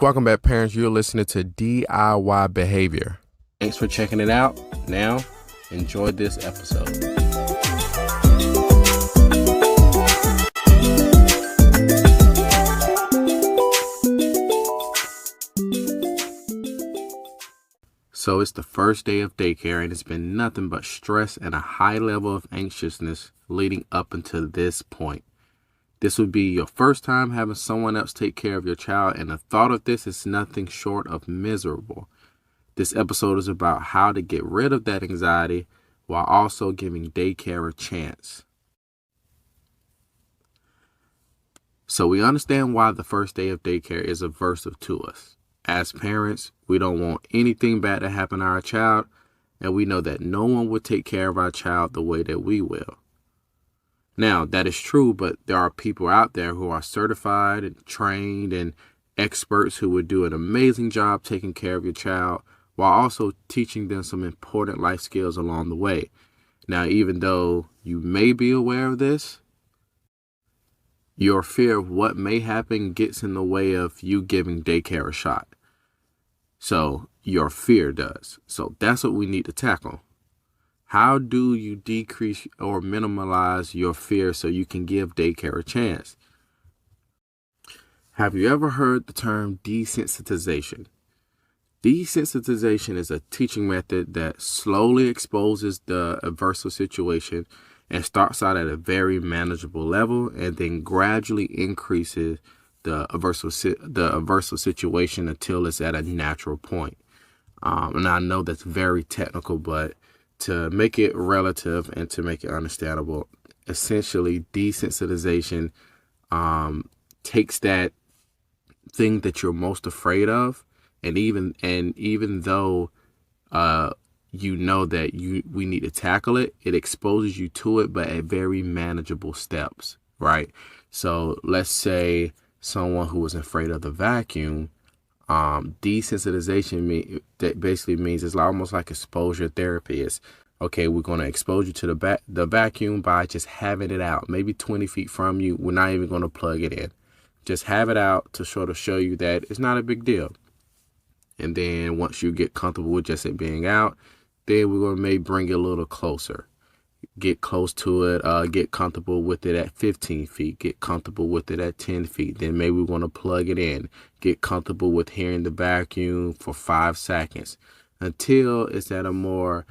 Welcome back, parents. You're listening to DIY Behavior. Thanks for checking it out. Now, enjoy this episode. So it's the first day of daycare, and it's been nothing but stress and a high level of anxiousness leading up until this point. This would be your first time having someone else take care of your child, and the thought of this is nothing short of miserable. This episode is about how to get rid of that anxiety while also giving daycare a chance. So we understand why the first day of daycare is aversive to us. As parents, we don't want anything bad to happen to our child, and we know that no one will take care of our child the way that we will. Now, that is true, but there are people out there who are certified and trained and experts who would do an amazing job taking care of your child while also teaching them some important life skills along the way. Now, even though you may be aware of this, your fear of what may happen gets in the way of you giving daycare a shot. So your fear does. So that's what we need to tackle. How do you decrease or minimize your fear so you can give daycare a chance? Have you ever heard the term desensitization? Desensitization is a teaching method that slowly exposes the aversive situation and starts out at a very manageable level and then gradually increases the aversive situation until it's at a natural point. And I know that's very technical, but to make it relative and to make it understandable, essentially desensitization takes that thing that you're most afraid of, and even though you know that we need to tackle it, it exposes you to it, but at very manageable steps, right? So let's say someone who was afraid of the vacuum, desensitization that basically means it's almost like exposure therapy. It's okay, we're going to expose you to the vacuum by just having it out, maybe 20 feet from you. We're not even going to plug it in. Just have it out to sort of show you that it's not a big deal. And then once you get comfortable with just it being out, then we're going to maybe bring it a little closer. Get close to it, get comfortable with it at 15 feet, get comfortable with it at 10 feet. Then maybe we want to plug it in, get comfortable with hearing the vacuum for 5 seconds until it's at a more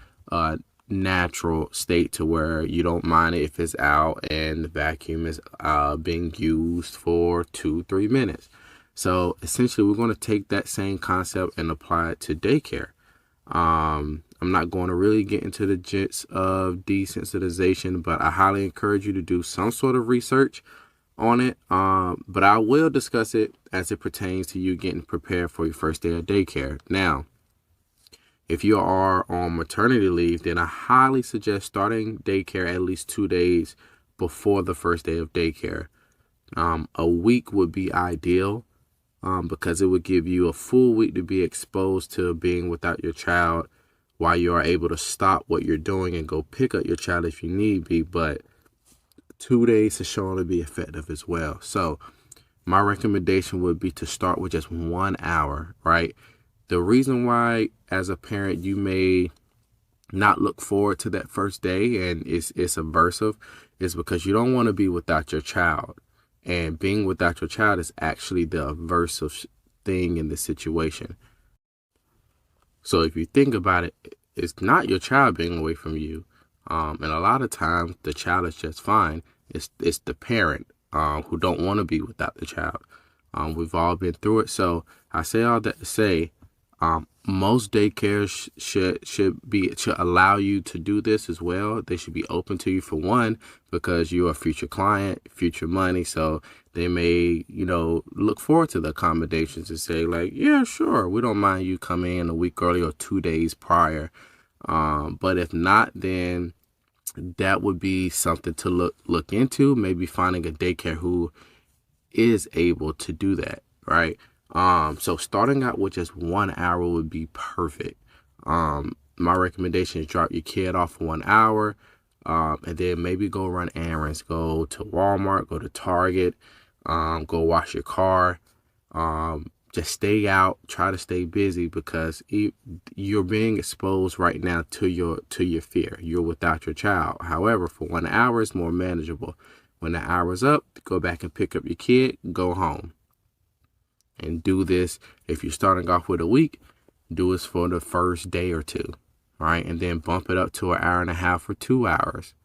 natural state to where you don't mind it if it's out and the vacuum is being used for 2-3 minutes. So essentially, we're going to take that same concept and apply it to daycare. I'm not going to really get into the gist of desensitization, but I highly encourage you to do some sort of research on it. But I will discuss it as it pertains to you getting prepared for your first day of daycare. Now, if you are on maternity leave, then I highly suggest starting daycare at least 2 days before the first day of daycare. A week would be ideal because it would give you a full week to be exposed to being without your child, while you are able to stop what you're doing and go pick up your child if you need be. But 2 days is shown to be effective as well. So my recommendation would be to start with just 1 hour, right? The reason why, as a parent, you may not look forward to that first day and it's aversive is because you don't want to be without your child. And being without your child is actually the aversive thing in this situation. So if you think about it, it's not your child being away from you. And a lot of times the child is just fine. It's the parent who don't want to be without the child. We've all been through it. So I say all that to say, most daycares should allow you to do this as well. They should be open to you, for one, because you're a future client, future money. So they may, look forward to the accommodations and say like, yeah, sure, we don't mind you coming in a week early or 2 days prior. But if not, then that would be something to look into. Maybe finding a daycare who is able to do that, right? So starting out with just 1 hour would be perfect. My recommendation is drop your kid off for 1 hour, and then maybe go run errands, go to Walmart, go to Target, go wash your car, just stay out, try to stay busy, because you're being exposed right now to your fear. You're without your child. However, for 1 hour, it's more manageable. When the hour's up, go back and pick up your kid, go home. And do this, if you're starting off with a week, do this for the first day or two, right? And then bump it up to 1.5 hours or 2 hours,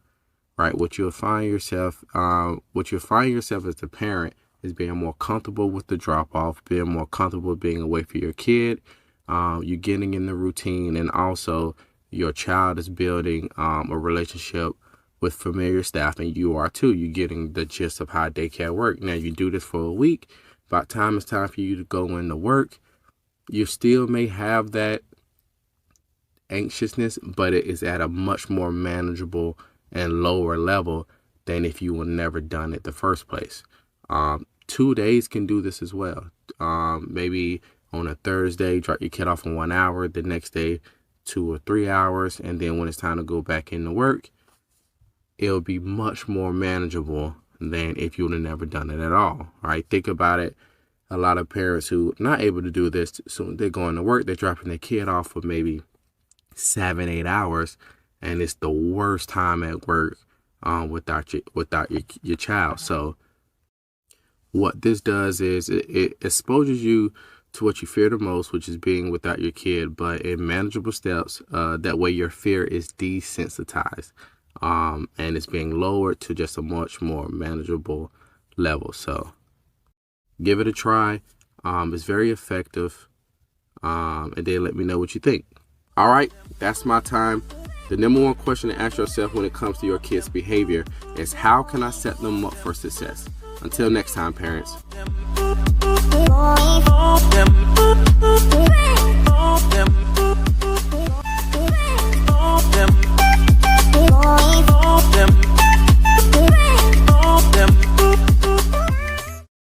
right? What you'll find yourself as the parent is being more comfortable with the drop off, being more comfortable being away from your kid. You're getting in the routine, and also your child is building a relationship with familiar staff, and you are too. You're getting the gist of how daycare work. Now, you do this for a week. By the time it's time for you to go into work, you still may have that anxiousness, but it is at a much more manageable and lower level than if you were never done it the first place. 2 days can do this as well. Maybe on a Thursday, drop your kid off in 1 hour, the next day 2 or 3 hours, and then when it's time to go back into work, it'll be much more manageable than if you would have never done it at all. Right? Think about it. A lot of parents who are not able to do this, so they're going to work, they're dropping their kid off for maybe 7-8 hours, and it's the worst time at work without your child. So what this does is it exposes you to what you fear the most, which is being without your kid, but in manageable steps. That way your fear is desensitized, and it's being lowered to just a much more manageable level. So give it a try. It's very effective. And then let me know what you think. All right, that's my time. The number one question to ask yourself when it comes to your kids' behavior is, how can I set them up for success? Until next time, parents.